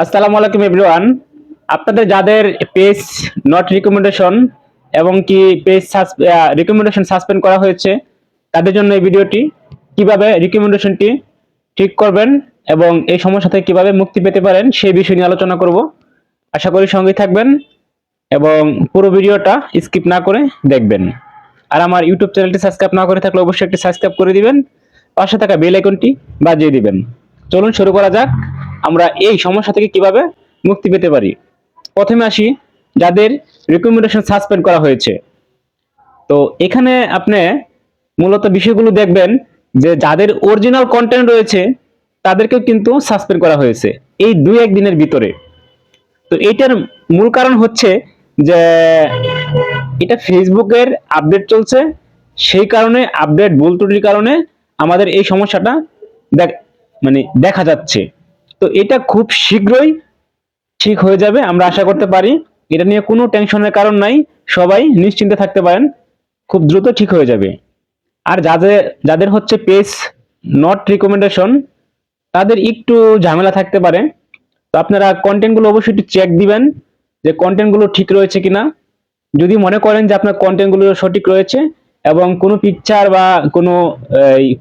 আসসালামু আলাইকুম এভরিওয়ান। আপনাদের যাদের পেজ নট রিকমেন্ডেশন এবং কি পেজ রিকমেন্ডেশন সাসপেন্ড করা হয়েছে, তাদের জন্য এই ভিডিওটি। কিভাবে রিকমেন্ডেশনটি ঠিক করবেন এবং এই সমস্যা থেকে কিভাবে মুক্তি পেতে পারেন সেই বিষয় নিয়ে আলোচনা করব। আশা করি সঙ্গে থাকবেন এবং পুরো ভিডিওটা স্কিপ না করে দেখবেন। আর আমার ইউটিউব চ্যানেলটি সাবস্ক্রাইব না করে থাকলে অবশ্যই একটি সাবস্ক্রাইব করে দিবেন, পাশে থাকা বেল আইকনটি বাজিয়ে দিবেন। চলুন শুরু করা যাক, আমরা এই সমস্যা থেকে কিভাবে মুক্তি পেতে পারি। প্রথমে আসি যাদের রিকমেন্ডেশন সাসপেন্ড করা হয়েছে। তো এখানে আপনি মূলত বিষয়গুলো দেখবেন যে যাদের অরিজিনাল কন্টেন্ট রয়েছে তাদেরকেও কিন্তু সাসপেন্ড করা হয়েছে এই 2-1 দিনের ভিতরে। তো এটার মূল কারণ হচ্ছে যে এটা ফেসবুকের আপডেট চলছে, সেই কারণে আপডেট ভুল ত্রুটির কারণে আমাদের এই সমস্যাটা দেখা যাচ্ছে। তো এটা খুব শীঘ্রই ঠিক হয়ে যাবে, আমরা আশা করতে পারি। এটা নিয়ে কোনো টেনশনের কারণ নাই, সবাই নিশ্চিন্তে থাকতে পারেন, খুব দ্রুত ঠিক হয়ে যাবে। আর যাদের যাদের হচ্ছে পেজ নট রিকমেন্ডেশন, তাদের একটু ঝামেলা থাকতে পারে। তো আপনারা কন্টেন্টগুলো অবশ্যই একটু চেক দিবেন যে কন্টেন্টগুলো ঠিক রয়েছে কিনা। যদি মনে করেন যে আপনার কন্টেন্টগুলো সঠিক রয়েছে এবং কোনো পিকচার বা কোনো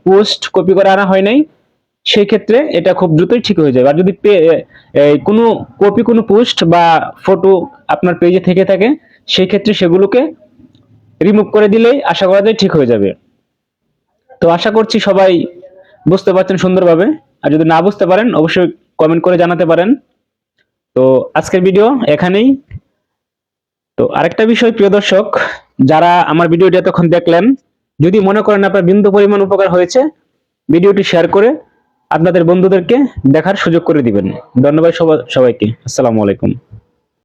পোস্ট কপি করে আনা হয় নাই, সেই ক্ষেত্রে এটা খুব দ্রুতই ঠিক হয়ে যাবে। আর যদি কোনো কপি কোনো পোস্ট বা ফটো আপনার পেজে থেকে থাকে, সেই ক্ষেত্রে সেগুলোকে রিমুভ করে দিলেই আশা করা যায় ঠিক হয়ে যাবে। তো আশা করছি সবাই বুঝতে পারছেন সুন্দরভাবে। আর যদি না বুঝতে পারেন অবশ্যই কমেন্ট করে জানাতে পারেন। তো আজকের ভিডিও এখানেই। তো আরেকটা বিষয়, প্রিয় দর্শক, যারা আমার ভিডিওটি এতক্ষণ দেখলেন, যদি মনে করেন আপনার বিন্দু পরিমাণ উপকার হয়েছে, ভিডিওটি শেয়ার করে আপনাদের বন্ধুদেরকে দেখার সুযোগ করে দিবেন। ধন্যবাদ সবাইকে। আসসালামু আলাইকুম।